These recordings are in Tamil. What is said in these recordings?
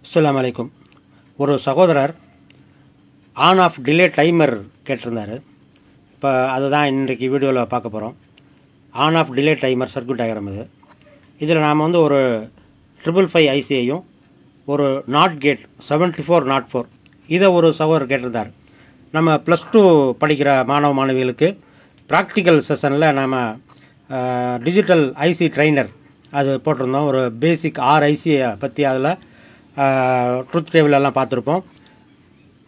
அஸ்ஸலாமு அலைக்கும். ஒரு சகோதரர் ஆன் ஆஃப் டிலே டைமர் கேட்டிருந்தார். இப்போ அதுதான் இன்றைக்கி வீடியோவில் பார்க்க போகிறோம். On off delay timer circuit diagram இது. இதில் நாம் வந்து ஒரு 555 ஐசியையும் ஒரு நாட் கேட் 7404 இதை ஒரு சகோதரர் கேட்டிருந்தார். நம்ம +2 படிக்கிற மாணவ மாணவிகளுக்கு ப்ராக்டிக்கல் செஷனில் நாம் டிஜிட்டல் ஐசி ட்ரைனர் அது போட்டிருந்தோம். ஒரு பேசிக் 6 ஐசியை பற்றி அதில் ட்ரூத் டேபிள் எல்லாம் பார்த்துருப்போம்.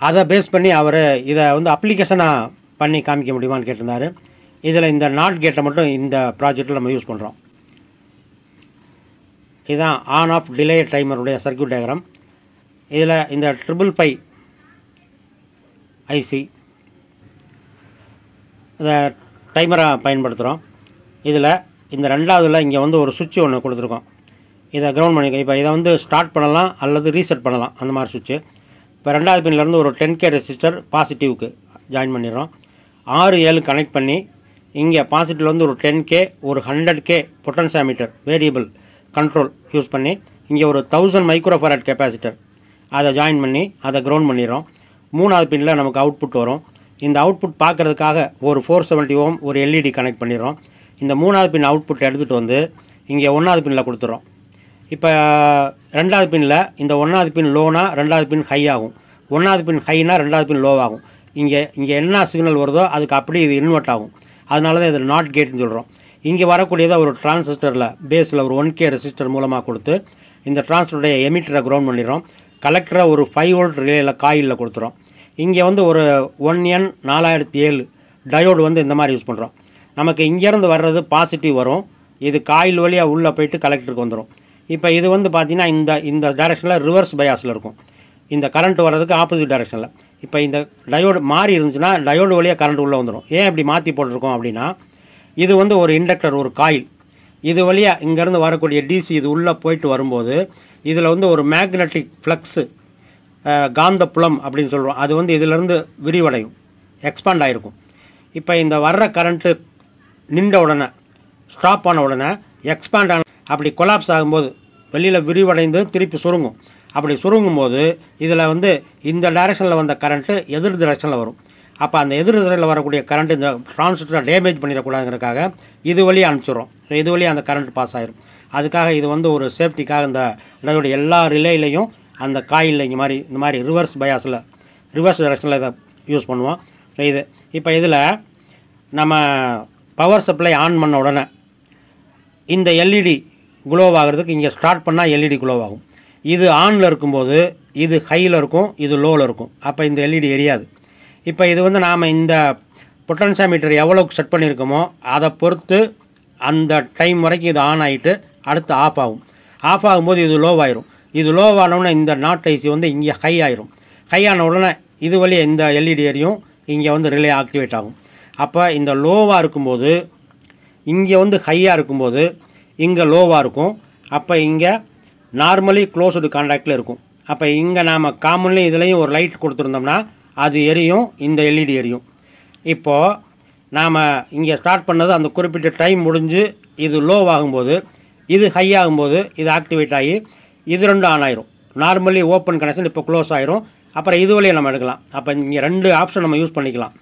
அதை பேஸ் பண்ணி அவர் இதை வந்து அப்ளிகேஷனாக பண்ணி காமிக்க முடியுமான்னு கேட்டிருந்தார். இதில் இந்த நாட் கேட்டை மட்டும் இந்த ப்ராஜெக்டில் நம்ம யூஸ் பண்ணுறோம். இதுதான் ஆன் ஆஃப் டிலே டைமருடைய சர்க்யூட் டயக்ராம். இதில் இந்த 555 ஐசி இதை டைமராக பயன்படுத்துகிறோம். இதில் இந்த ரெண்டாவதில் இங்கே வந்து ஒரு சுவிட்ச் ஒன்று கொடுத்துருக்கோம். இதை கிரவுண்ட் பண்ணிக்கோ. இப்போ இதை வந்து ஸ்டார்ட் பண்ணலாம் அல்லது ரீசெட் பண்ணலாம், அந்த மாதிரி சுவிட்சு. இப்போ ரெண்டாவது பின்லேருந்து ஒரு 10K ரெசிஸ்டர் பாசிட்டிவ்க்கு ஜாயின் பண்ணிடுறோம். 6-7 கனெக்ட் பண்ணி இங்கே பாசிட்டிவ் வந்து ஒரு 10K ஒரு 100K potentiometer variable control use பண்ணி இங்கே ஒரு 1000 மைக்ரோஃபாரட் கெப்பாசிட்டர் அதை ஜாயின் பண்ணி அதை கிரவுண்ட் பண்ணிடுறோம். மூணாவது பின்னில் நமக்கு அவுட்புட் வரும். இந்த அவுட்புட் பார்க்குறதுக்காக ஒரு 470 ஓம் ஒரு எல்இடி கனெக்ட் பண்ணிடுறோம். இந்த மூணாவது பின் அவுட்புட் எடுத்துகிட்டு வந்து இங்கே ஒன்றாவது பின்னில் கொடுத்துட்றோம். இப்போ ரெண்டாவது பின்னில் இந்த ஒன்றாவது பின் லோனா ரெண்டாவது பின் ஹை ஆகும், ஒன்றாவது பின் ஹைனா ரெண்டாவது பின் லோவாகும். இங்கே என்ன சிக்னல் வருதோ அதுக்கு அப்படி இது இன்வெர்ட் ஆகும். அதனால தான் இது நாட் கேட்னு சொல்கிறோம். இங்கே வரக்கூடியதாக ஒரு டிரான்சிஸ்டரில் பேஸில் ஒரு 1K ரெசிஸ்டர் மூலமாக கொடுத்து இந்த டிரான்சிஸ்டருடைய எமிட்டரை கிரவுண்ட் பண்ணிடுறோம். கலெக்டரை ஒரு 5 வோல்ட் ரிலேயில் காயிலில் கொடுத்துறோம். இங்கே வந்து ஒரு 1N4007 டயோடு வந்து இந்த மாதிரி யூஸ் பண்ணுறோம். நமக்கு இங்கேருந்து வர்றது பாசிட்டிவ் வரும், இது காயில் வழியாக உள்ளே போயிட்டு கலெக்டருக்கு வந்துடும். இப்போ இது வந்து பார்த்திங்கன்னா இந்த டைரெக்ஷனில் ரிவர்ஸ் பயாஸில் இருக்கும். இந்த கரண்ட் வர்றதுக்கு ஆப்போசிட் டைரெக்ஷனில். இப்போ இந்த டயோடு மாறி இருந்துச்சுன்னா டயோடு வழியாக கரண்ட் உள்ளே வந்துடும். ஏன் இப்படி மாற்றி போட்டிருக்கோம் அப்படின்னா, இது வந்து ஒரு இண்டக்டர், ஒரு காயில். இது வழியாக இங்கேருந்து வரக்கூடிய டிசி இது உள்ளே போயிட்டு வரும்போது இதில் வந்து ஒரு மேக்னெட்டிக் ஃப்ளக்ஸு காந்த புலம் அப்படின்னு சொல்கிறோம். அது வந்து இதிலேருந்து விரிவடையும், எக்ஸ்பாண்ட் ஆகிருக்கும். இப்போ இந்த வர்ற கரண்ட்டு நின்ற உடனே ஸ்டாப் ஆன உடனே எக்ஸ்பாண்ட் ஆன அப்படி கொலாப்ஸ் ஆகும்போது வெளியில் விரிவடைந்து திருப்பி சுருங்கும். அப்படி சுருங்கும்போது இதில் வந்து இந்த டைரெக்ஷனில் வந்த கரண்ட்டு எதிர் டைரெக்ஷனில் வரும். அப்போ அந்த எதிர் திசையில் வரக்கூடிய கரண்ட் இந்த டிரான்சிஸ்டரை டேமேஜ் பண்ணிடக்கூடாதுங்கிறதுக்காக இது வழியாக அனுப்பிச்சிடுறோம். இது வழியாக அந்த கரண்ட் பாஸ் ஆகிரும். அதுக்காக இது வந்து ஒரு சேஃப்டிக்காக இந்த இதோட எல்லா ரிலேலையும் அந்த காயில் இந்த மாதிரி ரிவர்ஸ் பயாஸில் ரிவர்ஸ் டைரெக்ஷனில் இதை யூஸ் பண்ணுவோம். இது இப்போ இதில் நம்ம பவர் சப்ளை ஆன் பண்ண உடனே இந்த எல்இடி குளோவ் ஆகிறதுக்கு இங்கே ஸ்டார்ட் பண்ணால் எல்இடி குளோவ் ஆகும். இது ஆனில் இருக்கும்போது இது ஹையில் இருக்கும், இது லோவில் இருக்கும். அப்போ இந்த எல்இடி எரியாது. இப்போ இது வந்து நாம் இந்த பொட்டன்சியோமீட்டர் எவ்வளோக்கு செட் பண்ணியிருக்கோமோ அதை பொறுத்து அந்த டைம் வரைக்கும் இது ஆன் ஆகிட்டு அடுத்து ஆஃப் ஆகும். ஆஃப் ஆகும்போது இது லோவாயிரும். இது லோவானவுடனே இந்த நாட் ஐசி வந்து இங்கே ஹை ஆயிரும். ஹை ஆன உடனே இது வழியாக இந்த எல்இடி எரியும், இங்கே வந்து ரிலே ஆக்டிவேட் ஆகும். அப்போ இந்த லோவாக இருக்கும்போது இங்கே வந்து ஹையாக இருக்கும்போது இங்கே லோவாக இருக்கும். அப்போ இங்கே நார்மலி க்ளோஸ்டு கான்டாக்டில் இருக்கும். அப்போ இங்கே நாம் காமன்லி இதுலேயும் ஒரு லைட் கொடுத்துருந்தோம்னா அது எரியும், இந்த எல்இடி எரியும். இப்போது நாம் இங்கே ஸ்டார்ட் பண்ணது அந்த குறிப்பிட்ட டைம் முடிஞ்சு இது லோவாகும்போது இது ஹை ஆகும்போது இது ஆக்டிவேட் ஆகி இது ரெண்டும் ஆன் ஆயிரும். நார்மலி ஓப்பன் கனெக்ஷன் இப்போ க்ளோஸ் ஆயிரும். அப்புறம் இது வழியாக நம்ம எடுக்கலாம். அப்போ இங்கே 2 ஆப்ஷன் நம்ம யூஸ் பண்ணிக்கலாம்.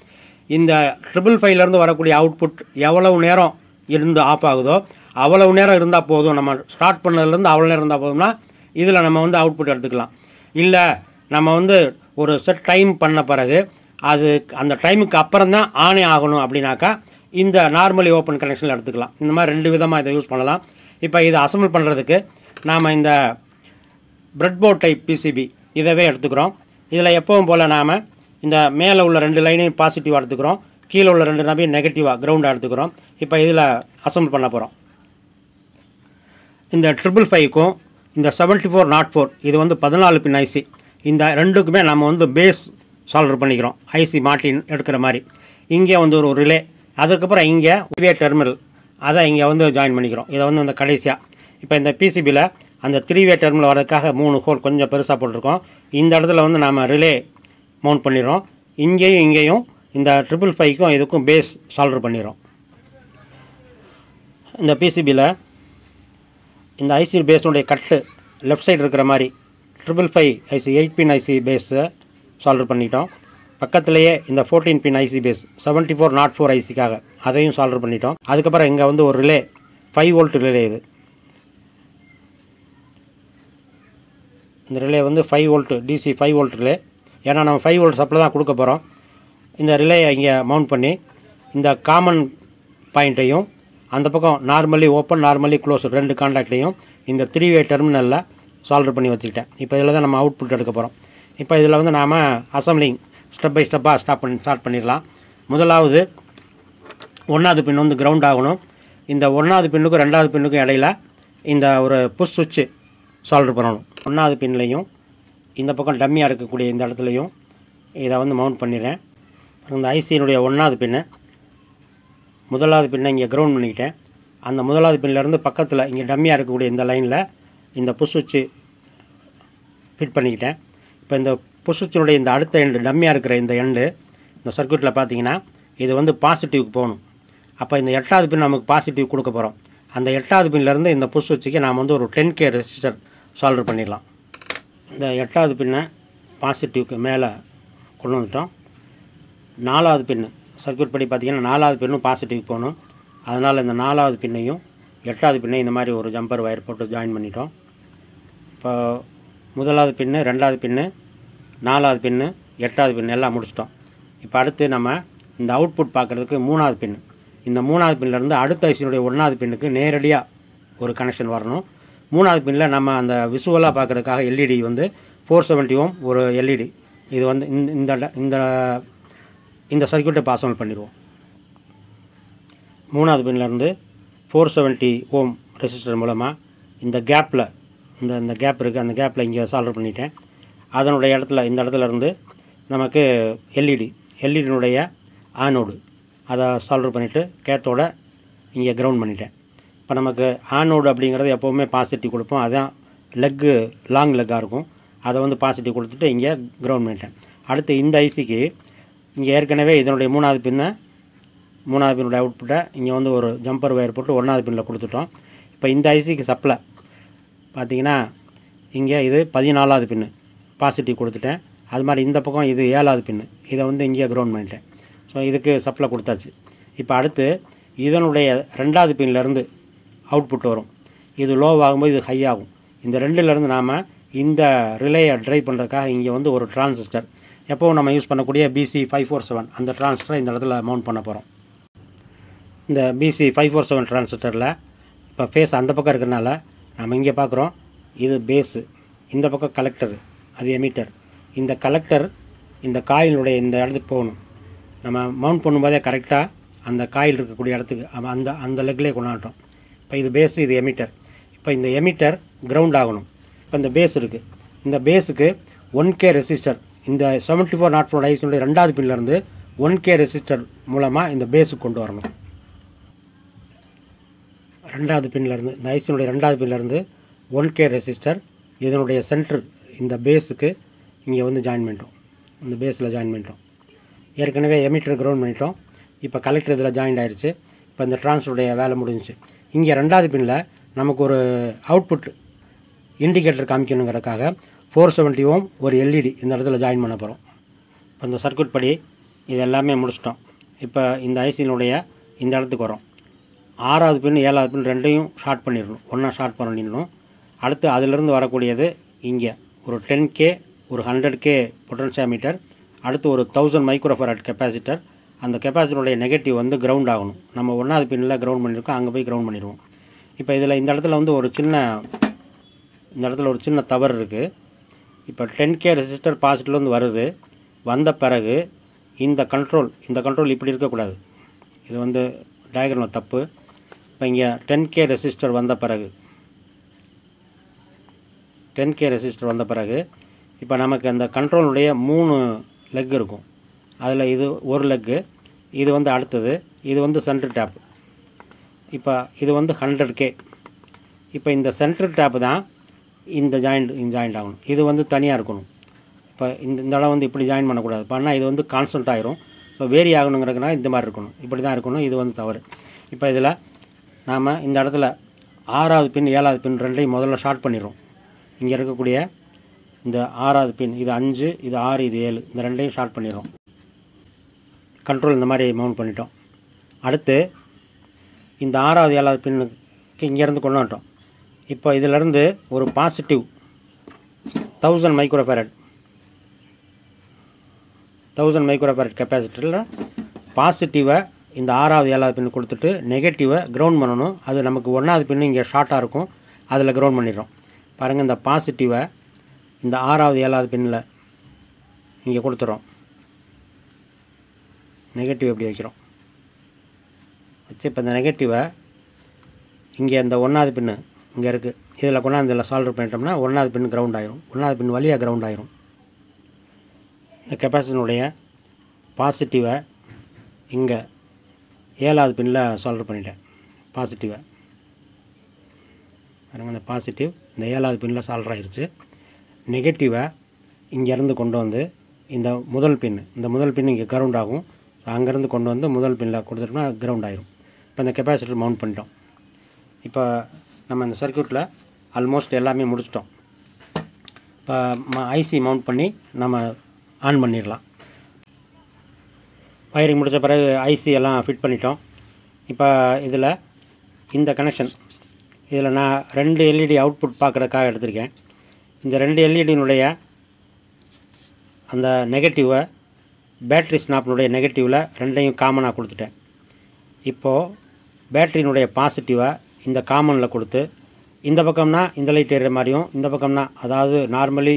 இந்த 555லேருந்து வரக்கூடிய அவுட்புட் எவ்வளவு நேரம் இருந்து ஆஃப் ஆகுதோ அவ்வளவு நேரம் இருந்தால் போதும். நம்ம ஸ்டார்ட் பண்ணதுலேருந்து அவ்வளோ நேரம் இருந்தால் போதும்னா இதில் நம்ம வந்து அவுட்புட் எடுத்துக்கலாம். இல்லை நம்ம வந்து ஒரு செட் டைம் பண்ண பிறகு அது அந்த டைமுக்கு அப்புறம் தான் ஆனே ஆகணும் அப்படின்னாக்கா இந்த நார்மலி ஓப்பன் கனெக்ஷனில் எடுத்துக்கலாம். இந்த மாதிரி 2 விதமாக இதை யூஸ் பண்ணலாம். இப்போ இதை அசம்பிள் பண்ணுறதுக்கு நாம் இந்த ப்ரெட்போர்ட் டைப் பிசிபி இதவே எடுத்துக்கிறோம். இதில் எப்பவும் போல் நாம் இந்த மேலே உள்ள 2 லைனையும் பாசிட்டிவாக எடுத்துக்கிறோம், கீழே உள்ள 2 நபையும் நெகட்டிவாக கிரவுண்டாக எடுத்துக்கிறோம். இப்போ இதில் அசம்பிள் பண்ண போகிறோம். இந்த 555க்கும் இந்த 7404 இது வந்து 14 பின் ஐசி. இந்த ரெண்டுக்குமே நம்ம வந்து பேஸ் சால்டர் பண்ணிக்கிறோம், ஐசி மாட்டி எடுக்கிற மாதிரி. இங்கே வந்து ஒரு ரிலே, அதுக்கப்புறம் இங்கே வே டெர்மினல் அதை இங்கே வந்து ஜாயின் பண்ணிக்கிறோம். இதை வந்து அந்த கடைசியாக இப்போ இந்த பிசிபியில் அந்த 3-வே டெர்மினல் வரதுக்காக 3 ஹோல் கொஞ்சம் பெருசாக போட்டிருக்கோம். இந்த இடத்துல வந்து நம்ம ரிலே மவுண்ட் பண்ணிடுறோம். இங்கேயும் இந்த 555க்கும் இதுக்கும் பேஸ் சால்டர் பண்ணிடுறோம். இந்த பிசிபியில் இந்த ஐசி பேஸுடைய கட்டு லெஃப்ட் சைடு இருக்கிற மாதிரி 555 ஐசி 8 பின் ஐசி பேஸை சால்டர் பண்ணிட்டோம். பக்கத்துலேயே இந்த 14 பின் ஐசி பேஸ் 7404 ஐசிக்காக அதையும் சால்டர் பண்ணிட்டோம். அதுக்கப்புறம் இங்கே வந்து ஒரு ரிலே 5 வோல்ட் ரிலே. இந்த ரிலே வந்து 5 வோல்ட் டிசி 5 வோல்ட் ரிலே. ஏன்னா நம்ம 5 வோல்ட் சப்ளை தான் கொடுக்க போகிறோம். இந்த ரிலேயை இங்கே மவுண்ட் பண்ணி இந்த காமன் பாயிண்ட்டையும் அந்த பக்கம் நார்மலி ஓப்பன் நார்மலி க்ளோஸ் 2 காண்டாக்டையும் இந்த 3-வே டெர்மினலில் சால்டர் பண்ணி வச்சுக்கிட்டேன். இப்போ இதில் தான் நம்ம அவுட்புட் எடுக்க போகிறோம். இப்போ இதில் வந்து நாம் அசம்பிளிங் ஸ்டெப் பை ஸ்டெப்பாக ஸ்டார்ட் பண்ணிடலாம். முதலாவது 1வது பின் வந்து கிரவுண்ட் ஆகணும். இந்த 1வது பின்னுக்கும் 2வது பின்னுக்கும் இடையில் இந்த ஒரு புஷ் சுவிட்சு சால்டர் பண்ணணும். 1வது பின்லையும் இந்த பக்கம் டம்மியாக இருக்கக்கூடிய இந்த இடத்துலையும் இதை வந்து மவுண்ட் பண்ணிடுறேன். இந்த ஐசியினுடைய 1வது பின்னு 1வது பின்னை இங்கே கிரவுண்ட் பண்ணிக்கிட்டேன். அந்த 1வது பின்னிலேருந்து பக்கத்தில் இங்கே டம்மியாக இருக்கக்கூடிய இந்த லைனில் இந்த புஷ் சுவிட்சு ஃபிட் பண்ணிக்கிட்டேன். இப்போ இந்த புஷ் சுவிட்சினுடைய இந்த அடுத்த எண்டு டம்மியாக இருக்கிற இந்த எண்டு இந்த சர்க்யூட்டில் பார்த்தீங்கன்னா இது வந்து பாசிட்டிவ்க்கு போகணும். அப்போ இந்த 8வது பின் நமக்கு பாசிட்டிவ் கொடுக்க போகிறோம். அந்த 8வது பின்லேருந்து இந்த புஷ் சுவிட்சுக்கு நாம் வந்து ஒரு 10K ரெசிஸ்டர் சால்டர் பண்ணிடலாம். இந்த 8வது பின்னை பாசிட்டிவ்க்கு மேலே கொண்டு வந்துட்டோம். 4வது பின்னு சர்க்யூட் படி பார்த்திங்கன்னா 4வது பின்னும் பாசிட்டிவ் போகணும். அதனால் இந்த 4வது பின்னையும் 8வது பின்னையும் இந்த மாதிரி ஒரு ஜம்பர் வயர் போட்டு ஜாயின் பண்ணிட்டோம். இப்போ 1வது பின்னு 2வது பின்னு 4வது பின்னு 8வது பின்னு எல்லாம் முடிச்சிட்டோம். இப்போ அடுத்து நம்ம இந்த அவுட்புட் பார்க்குறதுக்கு 3வது பின்னு, இந்த 3வது பின்னிலேருந்து அடுத்த ஐசியினுடைய 1வது பின்னுக்கு நேரடியாக ஒரு கனெக்ஷன் வரணும். 3வது பின்னில் நம்ம அந்த விசுவலாக பார்க்குறதுக்காக எல்இடி வந்து 470 ஓம் ஒரு எல்இடி. இது வந்து இந்த இந்த சர்க்யூட்டை பாஸ் பண்ணிடுவோம். 3வது பின்னிலேருந்து 470 ஓம் ரெசிஸ்டர் மூலமாக இந்த கேப்பில் இந்த கேப் இருக்குது, அந்த கேப்பில் இங்கே சால்டர் பண்ணிட்டேன். அதனுடைய இடத்துல இந்த இடத்துல இருந்து நமக்கு எல்இடியினுடைய ஆனோடு அதை சால்டர் பண்ணிவிட்டு கேத்தோட இங்கே கிரவுண்ட் பண்ணிட்டேன். இப்போ நமக்கு ஆனோடு அப்படிங்கிறது எப்போவுமே பாசிட்டிவ் கொடுப்போம். அதுதான் லெக்கு லாங் லெக்காக இருக்கும். அதை வந்து பாசிட்டிவ் கொடுத்துட்டு இங்கே கிரவுண்ட் பண்ணிட்டேன். அடுத்து இந்த ஐசிக்கு இங்கே ஏற்கனவே இதனுடைய 3வது பின்னுடைய அவுட்புட்டை இங்கே வந்து ஒரு ஜம்பர் வயர் போட்டு 1வது பின்னில் கொடுத்துட்டோம். இப்போ இந்த ஐசிக்கு சப்ளை பார்த்திங்கன்னா இங்கே இது 14வது பின்னு பாசிட்டிவ் கொடுத்துட்டேன். அது மாதிரி இந்த பக்கம் இது 7வது பின்னு, இதை வந்து இங்கே கிரவுண்ட் பண்ணிட்டேன். ஸோ இதுக்கு சப்ளை கொடுத்தாச்சு. இப்போ அடுத்து இதனுடைய 2வது பின்லேருந்து அவுட்புட் வரும். இது லோவாகும்போது இது ஹை ஆகும். இந்த 2லேருந்து நாம் இந்த ரிலேயை ட்ரைவ் பண்ணுறதுக்காக இங்கே வந்து ஒரு டிரான்சிஸ்டர் எப்போவும் நம்ம யூஸ் பண்ணக்கூடிய BC547 அந்த டிரான்சிஸ்டரை இந்த இடத்துல மவுண்ட் பண்ண போகிறோம். இந்த BC547 டிரான்சிஸ்டரில் இப்போ ஃபேஸ் அந்த பக்கம் இருக்கிறனால நம்ம இங்கே பார்க்குறோம் இது பேஸு, இந்த பக்கம் கலெக்டர் அது எமிட்டர். இந்த கலெக்டர் இந்த காயிலுடைய இந்த இடத்துக்கு போகணும். நம்ம மவுண்ட் பண்ணும்போதே கரெக்டாக அந்த காயில் இருக்கக்கூடிய இடத்துக்கு அந்த லெக்லேயே கொண்டாட்டோம். இப்போ இது பேஸு, இது எமிட்டர். இப்போ இந்த எமிட்டர் கிரவுண்ட் ஆகணும். இப்போ இந்த பேஸ் இருக்குது, இந்த பேஸுக்கு 1K ரெசிஸ்டர் இந்த 7404 ஐசினுடைய 2வது பின்லேருந்து 1K ரெசிஸ்டர் மூலமாக இந்த பேஸுக்கு கொண்டு வரணும். 2வது பின்லேருந்து இந்த ஐசினுடைய 2வது பின்லேருந்து 1K ரெசிஸ்டர் இதனுடைய சென்டர் இந்த பேஸுக்கு இங்கே வந்து ஜாயின் பண்ணிட்டோம். இந்த பேஸில் ஜாயின் பண்ணிட்டோம். ஏற்கனவே எமிட்டர் கிரவுண்ட் பண்ணிட்டோம். இப்போ கலெக்டர் இதில் ஜாயின் ஆகிடுச்சு. இப்போ இந்த டிரான்ஸ்டருடைய வேலை முடிஞ்சிச்சு. இங்கே 2வது பின்னில் நமக்கு ஒரு அவுட்புட் இண்டிகேட்டர் காமிக்கணுங்கிறதுக்காக 470 ஓம் ஒரு எல்இடி இந்த இடத்துல ஜாயின் பண்ண போகிறோம். இப்போ இந்த சர்க்யூட் படி இது எல்லாமே முடிச்சிட்டோம். இப்போ இந்த ஐசியினுடைய இந்த இடத்துக்கு வரோம். 6வது பின் 7வது பின் ரெண்டையும் ஷார்ட் பண்ணிடணும், ஒன்றா ஷார்ட் பண்ணிடணும். அடுத்து அதிலிருந்து வரக்கூடியது இங்கே ஒரு 10K ஒரு 100K பொட்டன்ஷியோமீட்டர், அடுத்து ஒரு 1000 மைக்ரோஃபாரட் கெப்பாசிட்டர். அந்த கெப்பாசிட்டருடைய நெகட்டிவ் வந்து கிரவுண்ட் ஆகணும். நம்ம 1வது பின்னில் கிரவுண்ட் பண்ணியிருக்கோம், அங்கே போய் கிரவுண்ட் பண்ணிடுவோம். இப்போ இதில் இந்த இடத்துல வந்து ஒரு சின்ன தவறு இருக்குது. இப்போ 10K ரெசிஸ்டர் பாசிட்டிவ்லேருந்து வருது, வந்த பிறகு இந்த கண்ட்ரோல் இப்படி இருக்கக்கூடாது. இது வந்து டயக்ராமில் தப்பு. இப்போ இங்கே 10K ரெசிஸ்டர் வந்த பிறகு இப்போ நமக்கு அந்த கண்ட்ரோலுடைய 3 லெக் இருக்கும். அதில் இது ஒரு லெக்கு, இது வந்து அடுத்தது, இது வந்து சென்டர் டேப். இப்போ இது வந்து 100K. இப்போ இந்த சென்டர் டேப்பு தான் இந்த ஜாயிண்ட் ஆகணும். இது வந்து தனியாக இருக்கணும். இப்போ இந்த இடம் வந்து இப்படி ஜாயின் பண்ணக்கூடாது. பண்ணால் இது வந்து கான்ஸ்டன்ட் ஆகிரும். இப்போ வேரி ஆகணுங்கிறதுனா இந்த மாதிரி இருக்கணும், இப்படி தான் இருக்கணும். இது வந்து தவறு. இப்போ இதில் நாம் இந்த இடத்துல 6வது பின் 7வது பின் ரெண்டையும் முதல்ல ஷார்ட் பண்ணிடுறோம். இங்கே இருக்கக்கூடிய இந்த 6வது பின், இது 5, இது 6, இது 7, இந்த ரெண்டையும் ஷார்ட் பண்ணிடுறோம். கண்ட்ரோல் இந்த மாதிரி மவுண்ட் பண்ணிட்டோம். அடுத்து இந்த 6வது 7வது பின்னுக்கு இங்கேருந்து கொண்டு வந்துட்டோம். இப்போ இதிலேருந்து ஒரு பாசிட்டிவ் 1000 மைக்ரோஃபாரட் கெப்பாசிட்டரில் பாசிட்டிவை இந்த 6வது 7வது பின்னு கொடுத்துட்டு நெகட்டிவை கிரவுண்ட் பண்ணணும். அது நமக்கு 1வது பின்னு இங்கே ஷார்ட்டாக இருக்கும், அதில் கிரவுண்ட் பண்ணிடுறோம். பாருங்கள், இந்த பாசிட்டிவை இந்த 6வது 7வது பின்னில் இங்கே கொடுத்துறோம். நெகட்டிவ் எப்படி வைக்கிறோம் வச்சு இப்போ இந்த நெகட்டிவை இங்கே இந்த 1வது பின்னு இங்கே இருக்குது, இதில் கொண்டாந்து இதில் சால்வ் பண்ணிட்டோம்னா 1வது பின் கிரவுண்ட் ஆகிரும். 1வது பின் வழியாக கிரவுண்ட் ஆகிரும். இந்த கெப்பாசிட்டனுடைய பாசிட்டிவை இங்கே 7வது பின்னில் சால்வ் பண்ணிட்டேன். பாசிட்டிவை இந்த பாசிட்டிவ் இந்த 7வது பின்னில் சால்வ் ஆகிருச்சு. நெகட்டிவை இங்கேருந்து கொண்டு வந்து இந்த முதல் பின் இங்கே கிரவுண்ட் ஆகும். அங்கேருந்து கொண்டு வந்து முதல் பின்னில் கொடுத்துட்டோம்னா கிரவுண்ட் ஆகிரும். இப்போ இந்த கெப்பாசிட்டர் மவுண்ட் பண்ணிட்டோம். இப்போ நம்ம இந்த சர்க்யூட்டில் ஆல்மோஸ்ட் எல்லாமே முடிச்சிட்டோம். இப்போ ஐசி மவுண்ட் பண்ணி நம்ம ஆன் பண்ணிடலாம். வயரிங் முடித்த பிறகு ஐசி எல்லாம் ஃபிட் பண்ணிட்டோம். இப்போ இதில் இந்த கனெக்ஷன், இதில் நான் 2 எல்இடி அவுட்புட் பார்க்குறதுக்காக எடுத்திருக்கேன். இந்த 2 எல்இடியினுடைய அந்த நெகட்டிவை பேட்ரி ஸ்னாப்பினுடைய நெகட்டிவில் ரெண்டையும் காமனாக கொடுத்துட்டேன். இப்போது பேட்ரியினுடைய பாசிட்டிவை இந்த காமனில் கொடுத்து, இந்த பக்கம்னா இந்த லைட் எறிகிற மாதிரியும், இந்த பக்கம்னா அதாவது நார்மலி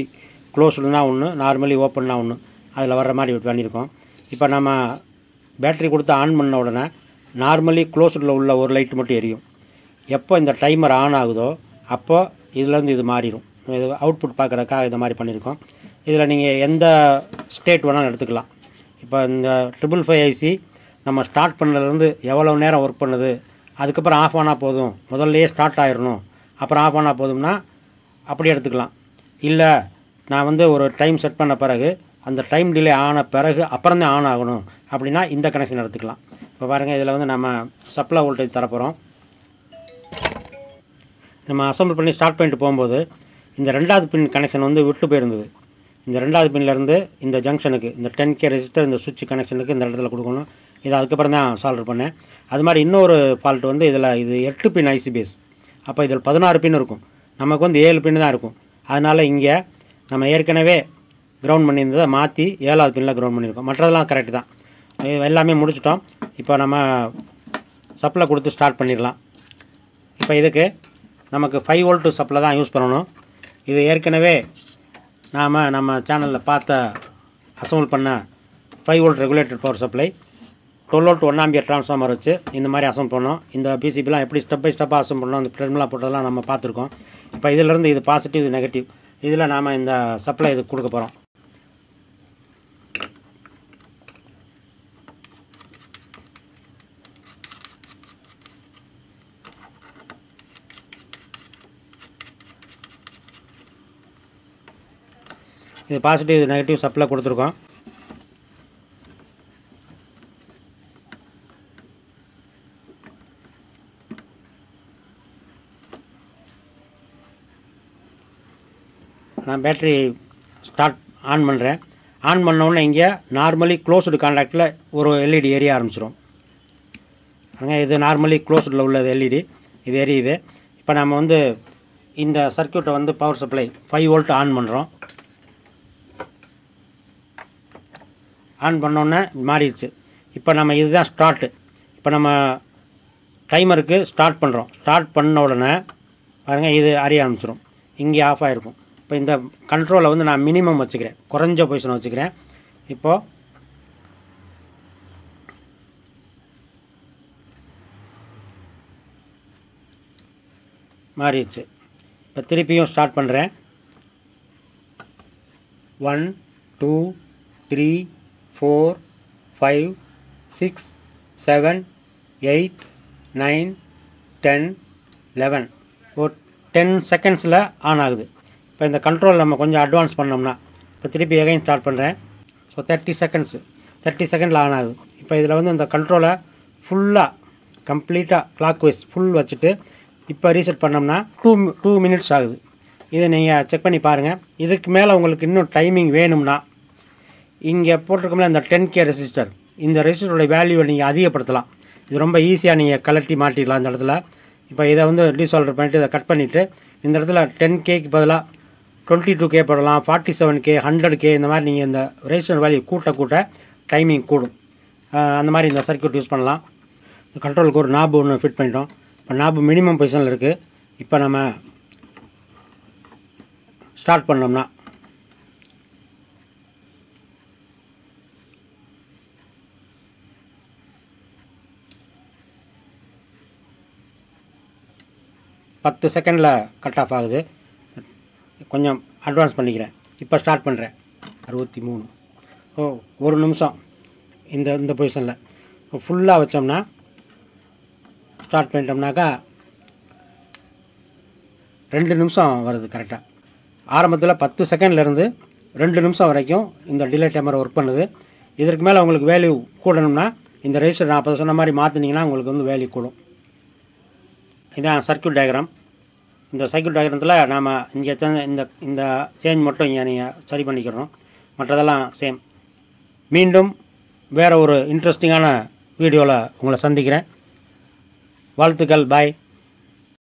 க்ளோஸ்டுனா ஒன்று, நார்மலி ஓப்பன்னா ஒன்று, அதில் வர்ற மாதிரி பண்ணியிருக்கோம். இப்போ நம்ம பேட்ரி கொடுத்து ஆன் பண்ண உடனே நார்மலி க்ளோஸ்டில் உள்ள ஒரு லைட் மட்டும் எரியும். எப்போ இந்த டைமர் ஆன் ஆகுதோ அப்போ இதுலேருந்து இது மாறிடும். இது அவுட்புட் பார்க்குறதுக்காக இந்த மாதிரி பண்ணியிருக்கோம். இதில் நீங்கள் எந்த ஸ்டேட் வேணாலும் எடுத்துக்கலாம். இப்போ இந்த 555 ஐசி நம்ம ஸ்டார்ட் பண்ணதுலேருந்து எவ்வளோ நேரம் ஒர்க் பண்ணுது, அதுக்கப்புறம் ஆஃப் ஆனால் போதும், முதல்லையே ஸ்டார்ட் ஆகிடணும், அப்புறம் ஆஃப் ஆனால் போதும்னா அப்படி எடுத்துக்கலாம். இல்லை நான் ஒரு டைம் செட் பண்ண பிறகு அந்த டைம் டிலே ஆன பிறகு அப்புறம் தான் ஆன் ஆகணும் அப்படின்னா இந்த கனெக்ஷன் எடுத்துக்கலாம். இப்போ பாருங்கள், இதில் நம்ம சப்ளை வோல்டேஜ் தரப்போகிறோம். நம்ம அசம்பிள் பண்ணி ஸ்டார்ட் பண்ணிட்டு போகும்போது இந்த 2வது பின் கனெக்ஷன் விட்டு போயிருந்தது. இந்த 2வது பின்லேருந்து இந்த ஜங்ஷனுக்கு இந்த 10K ரெஜிஸ்டர் இந்த சுவிட்ச் கனெக்ஷனுக்கு இந்த இடத்துல கொடுக்கணும். இதை அதுக்கப்புறம் தான் சால்வ் பண்ணேன். அது மாதிரி இன்னொரு ஃபால்ட் இதில் இது 8 பின் ஐசி பேஸ். அப்போ இதில் 16 பின் இருக்கும், நமக்கு 7 பின் தான் இருக்கும். அதனால் இங்கே நம்ம ஏற்கனவே கிரவுண்ட் பண்ணியிருந்ததை மாற்றி 7வது பின்னில் கிரவுண்ட் பண்ணியிருக்கோம். மற்றதெல்லாம் கரெக்டு தான். எல்லாமே முடிச்சிட்டோம். இப்போ நம்ம சப்ளை கொடுத்து ஸ்டார்ட் பண்ணிடலாம். இப்போ இதுக்கு நமக்கு 5 வோல்ட் சப்ளை தான் யூஸ் பண்ணணும். இது ஏற்கனவே நம்ம சேனலில் பார்த்த அசம்பிள் பண்ண 5 volt regulated power supply 12 volt 1 ampere transformer வச்சு இந்த மாதிரி அசம்பிள் பண்ணோம். இந்த பிசிபிலாம் எப்படி ஸ்டெப் பை ஸ்டெப்பாக அசம்பிள் பண்ணோம், அந்த டெர்மினலாக போட்டதெல்லாம் நம்ம பார்த்துருக்கோம். இப்போ இதிலேருந்து இது பாசிட்டிவ், இது நெகட்டிவ், இதில் நாம் இந்த சப்ளை இது கொடுக்க போகிறோம். இது பாசிட்டிவ், இது நெகட்டிவ் சப்ளை கொடுத்துருக்கோம். நான் பேட்டரி ஸ்டார்ட் ஆன் பண்ணுறேன். ஆன் பண்ணோன்னே இங்கே நார்மலி க்ளோஸ்டு கான்டாக்டில் ஒரு எல்இடி எரிய ஆரம்பிச்சிடும். இது நார்மலி க்ளோஸ்டில் உள்ளது எல்இடி, இது எரியுது. இப்போ நம்ம இந்த சர்க்யூட்டை பவர் சப்ளை 5 வோல்ட் ஆன் பண்ணுறோம். ஆன் பண்ணோன்னே மாறிடுச்சு. இப்போ நம்ம இதுதான் ஸ்டார்ட்டு. இப்போ நம்ம டைமருக்கு ஸ்டார்ட் பண்ணுறோம். ஸ்டார்ட் பண்ண உடனே பாருங்கள், இது அறிய ஆரம்பிச்சிடும், இங்கே ஆஃப் ஆகிருக்கும். இப்போ இந்த கண்ட்ரோலை நான் மினிமம் வச்சுக்கிறேன், குறைஞ்ச பொசிஷன் வச்சுக்கிறேன். இப்போது மாறிடுச்சு. இப்போ திருப்பியும் ஸ்டார்ட் பண்ணுறேன். 1 2 3 4 5 6 7 8 9 10 11 ஒரு 10 செகண்ட்ஸில் ஆன் ஆகுது. இப்போ இந்த கண்ட்ரோல் நம்ம கொஞ்சம் அட்வான்ஸ் பண்ணோம்னா, இப்போ திருப்பி எகைன் ஸ்டார்ட் பண்ணுறேன். ஸோ 30 செகண்டில் ஆன் ஆகுது. இப்போ இதில் இந்த கண்ட்ரோலை ஃபுல்லாக கம்ப்ளீட்டாக கிளாக் வைஸ் ஃபுல் வச்சுட்டு இப்போ ரீசெட் பண்ணோம்னா 2 மினிட்ஸ் ஆகுது. இதை நீங்கள் செக் பண்ணி பாருங்கள். இதுக்கு மேலே உங்களுக்கு இன்னும் டைமிங் வேணும்னா இங்கே போட்டிருக்கோம்ல இந்த 10K ரெசிஸ்டர், இந்த ரெசிஸ்டரோட வேல்யூவை நீங்கள் அதிகப்படுத்தலாம். இது ரொம்ப ஈஸியாக நீங்கள் கலட்டி மாட்டிடலாம் இந்த இடத்துல. இப்போ இதை வந்து டீசால்டர் பண்ணிவிட்டு இதை கட் பண்ணிவிட்டு இந்த இடத்துல 10Kக்கு பதிலாக 22K போடலாம், 47K, 100K, இந்த மாதிரி நீங்கள் இந்த ரெசிஸ்டர் வேல்யூ கூட்ட டைமிங் கூடும். அந்த மாதிரி இந்த சர்க்யூட் யூஸ் பண்ணலாம். இந்த கண்ட்ரோலுக்கு ஒரு நாபு ஒன்று ஃபிட் பண்ணிட்டோம். இப்போ நாபு மினிமம் பொசிஷனில் இருக்குது. இப்போ நம்ம ஸ்டார்ட் பண்ணோம்னா பத்து செகண்டில் கட் ஆஃப் ஆகுது. கொஞ்சம் அட்வான்ஸ் பண்ணிக்கிறேன். இப்போ ஸ்டார்ட் பண்ணுறேன். 63. ஒரு நிமிஷம் இந்த பொசிஷனில் ஃபுல்லாக வச்சோம்னா ஸ்டார்ட் பண்ணிட்டோம்னாக்கா 2 நிமிஷம் வருது கரெக்டாக. ஆரம்பத்தில் 10 செகண்ட்லேருந்து 2 நிமிஷம் வரைக்கும் இந்த டிலே டைமர் ஒர்க் பண்ணுது. இதற்கு மேலே உங்களுக்கு வேல்யூ கூடணும்னா இந்த ரெஜிஸ்டர் நான் 40 சொன்ன மாதிரி மாற்றினீங்கன்னா உங்களுக்கு வந்து வேல்யூ கூடும். இதான் சர்க்யூட் டயக்ராம். இந்த சர்க்யூட் டயக்ராமத்தில் நாம் இங்கே இந்த சேஞ்ச் மட்டும் இங்கே நீங்கள் சரி பண்ணிக்கிறோம். மற்றதெல்லாம் சேம். மீண்டும் வேறு ஒரு இன்ட்ரெஸ்டிங்கான வீடியோவில் உங்களை சந்திக்கிறேன். வாழ்த்துக்கள். பாய்.